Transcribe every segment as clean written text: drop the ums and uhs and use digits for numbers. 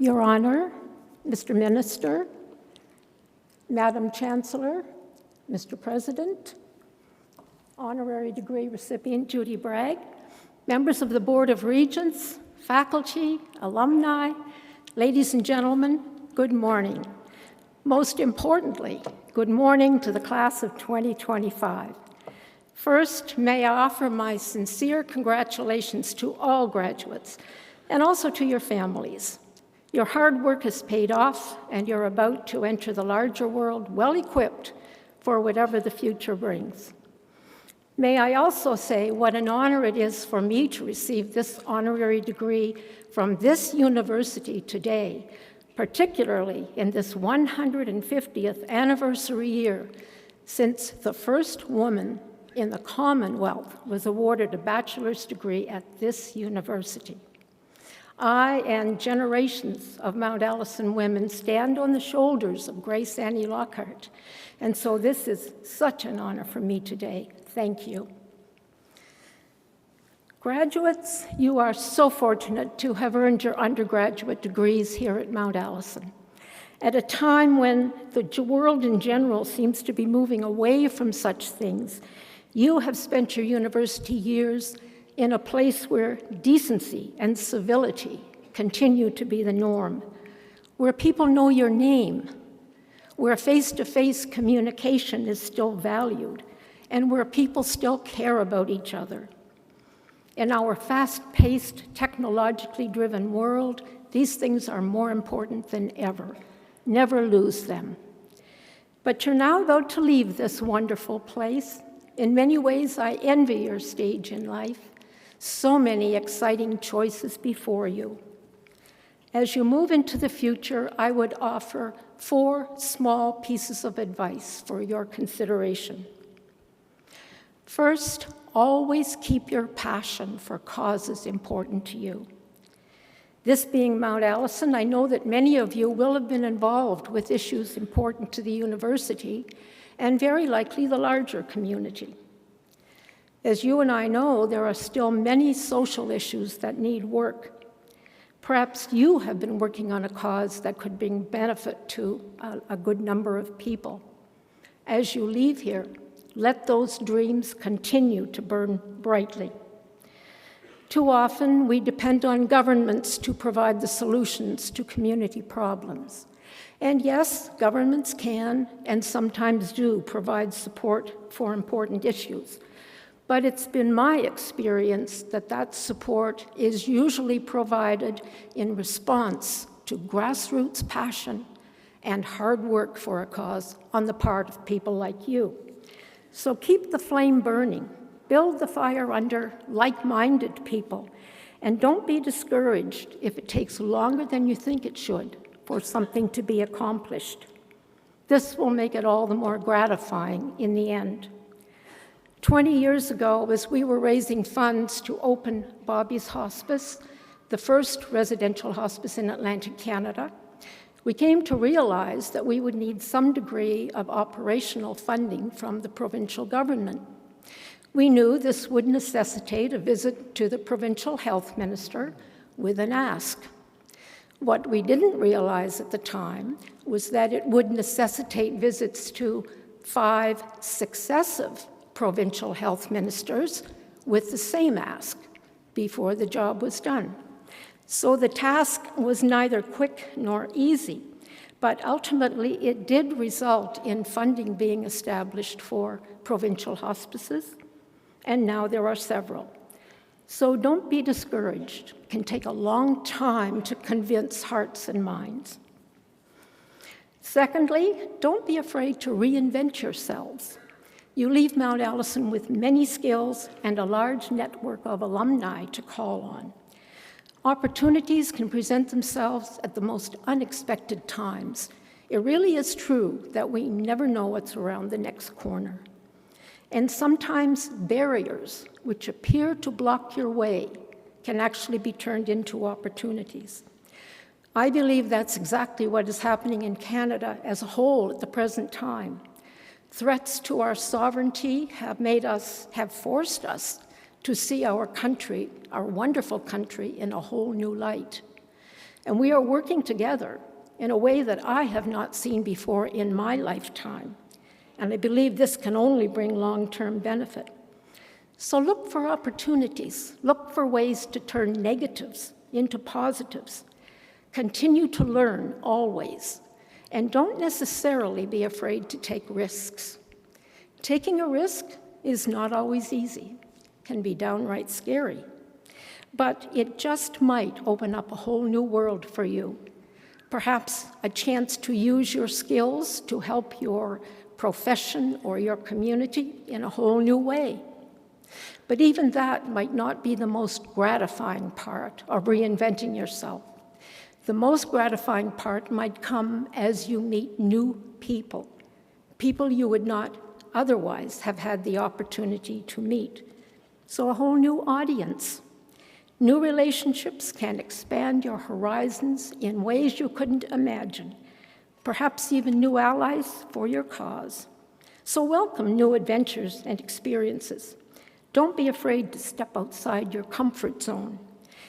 Your Honor, Mr. Minister, Madam Chancellor, Mr. President, honorary degree recipient Judy Bragg, members of the Board of Regents, faculty, alumni, ladies and gentlemen, good morning. Most importantly, good morning to the class of 2025. First, may I offer my sincere congratulations to all graduates and also to your families. Your hard work has paid off, and you're about to enter the larger world well-equipped for whatever the future brings. May I also say what an honor it is for me to receive this honorary degree from this university today, particularly in this 150th anniversary year since the first woman in the Commonwealth was awarded a bachelor's degree at this university. I and generations of Mount Allison women stand on the shoulders of Grace Annie Lockhart, and so this is such an honor for me today. Thank you. Graduates, you are so fortunate to have earned your undergraduate degrees here at Mount Allison. At a time when the world in general seems to be moving away from such things, you have spent your university years in a place where decency and civility continue to be the norm, where people know your name, where face-to-face communication is still valued, and where people still care about each other. In our fast-paced, technologically driven world, these things are more important than ever. Never lose them. But you're now about to leave this wonderful place. In many ways, I envy your stage in life. So many exciting choices before you. As you move into the future, I would offer 4 small pieces of advice for your consideration. First, always keep your passion for causes important to you. This being Mount Allison, I know that many of you will have been involved with issues important to the university and very likely the larger community. As you and I know, there are still many social issues that need work. Perhaps you have been working on a cause that could bring benefit to a good number of people. As you leave here, let those dreams continue to burn brightly. Too often, we depend on governments to provide the solutions to community problems. And yes, governments can and sometimes do provide support for important issues. But it's been my experience that that support is usually provided in response to grassroots passion and hard work for a cause on the part of people like you. So keep the flame burning, build the fire under like-minded people, and don't be discouraged if it takes longer than you think it should for something to be accomplished. This will make it all the more gratifying in the end. 20 years ago, as we were raising funds to open Bobby's Hospice, the first residential hospice in Atlantic Canada, we came to realize that we would need some degree of operational funding from the provincial government. We knew this would necessitate a visit to the provincial health minister with an ask. What we didn't realize at the time was that it would necessitate visits to 5 successive provincial health ministers with the same ask before the job was done. So the task was neither quick nor easy, but ultimately it did result in funding being established for provincial hospices, and now there are several. So don't be discouraged. It can take a long time to convince hearts and minds. Secondly, don't be afraid to reinvent yourselves. You leave Mount Allison with many skills and a large network of alumni to call on. Opportunities can present themselves at the most unexpected times. It really is true that we never know what's around the next corner. And sometimes barriers which appear to block your way can actually be turned into opportunities. I believe that's exactly what is happening in Canada as a whole at the present time. Threats to our sovereignty have forced us to see our country, our wonderful country, in a whole new light. And we are working together in a way that I have not seen before in my lifetime. And I believe this can only bring long-term benefit. So look for opportunities, look for ways to turn negatives into positives. Continue to learn always, and don't necessarily be afraid to take risks. Taking a risk is not always easy, can be downright scary, but it just might open up a whole new world for you. Perhaps a chance to use your skills to help your profession or your community in a whole new way. But even that might not be the most gratifying part of reinventing yourself. The most gratifying part might come as you meet new people, people you would not otherwise have had the opportunity to meet. So a whole new audience. New relationships can expand your horizons in ways you couldn't imagine, perhaps even new allies for your cause. So welcome new adventures and experiences. Don't be afraid to step outside your comfort zone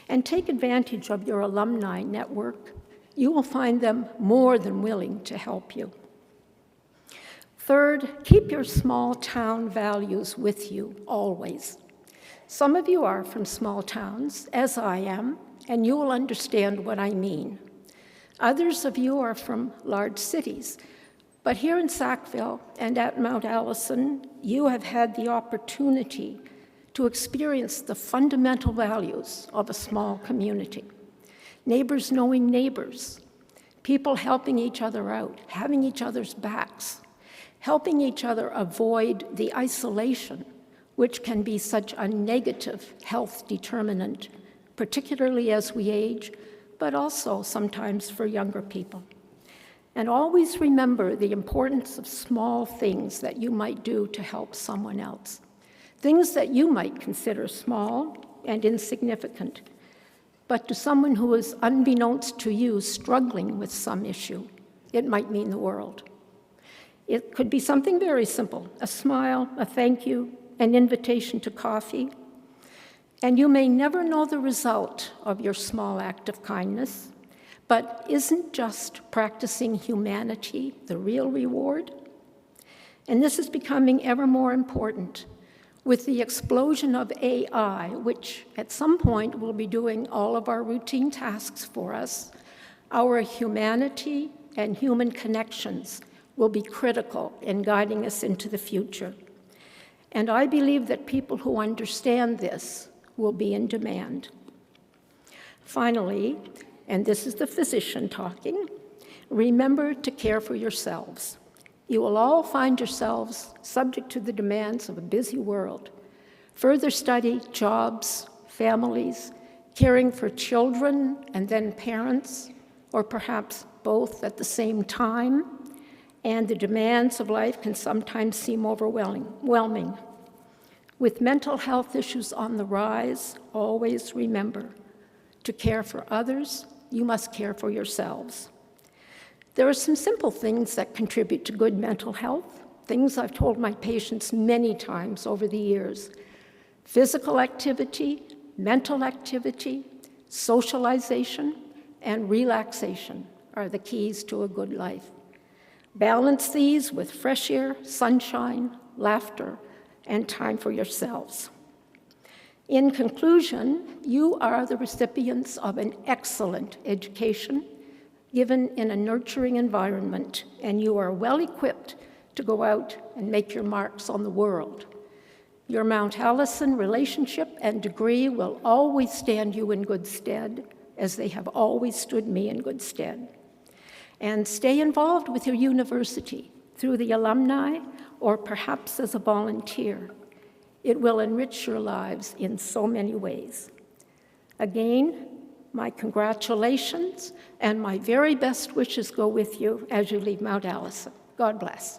and take advantage of your alumni network. You will find them more than willing to help you. Third, keep your small town values with you always. Some of you are from small towns, as I am, and you will understand what I mean. Others of you are from large cities, but here in Sackville and at Mount Allison, you have had the opportunity to experience the fundamental values of a small community. Neighbors knowing neighbors, people helping each other out, having each other's backs, helping each other avoid the isolation, which can be such a negative health determinant, particularly as we age, but also sometimes for younger people. And always remember the importance of small things that you might do to help someone else. Things that you might consider small and insignificant, but to someone who is unbeknownst to you struggling with some issue, it might mean the world. It could be something very simple, a smile, a thank you, an invitation to coffee. And you may never know the result of your small act of kindness, but isn't just practicing humanity the real reward? And this is becoming ever more important with the explosion of AI, which at some point will be doing all of our routine tasks for us. Our humanity and human connections will be critical in guiding us into the future. And I believe that people who understand this will be in demand. Finally, and this is the physician talking, remember to care for yourselves. You will all find yourselves subject to the demands of a busy world. Further study, jobs, families, caring for children and then parents, or perhaps both at the same time, and the demands of life can sometimes seem overwhelming. With mental health issues on the rise, always remember, to care for others, you must care for yourselves. There are some simple things that contribute to good mental health, things I've told my patients many times over the years. Physical activity, mental activity, socialization, and relaxation are the keys to a good life. Balance these with fresh air, sunshine, laughter, and time for yourselves. In conclusion, you are the recipients of an excellent education given in a nurturing environment, and you are well equipped to go out and make your marks on the world. Your Mount Allison relationship and degree will always stand you in good stead, as they have always stood me in good stead. And stay involved with your university through the alumni or perhaps as a volunteer. It will enrich your lives in so many ways. Again, my congratulations and my very best wishes go with you as you leave Mount Allison. God bless.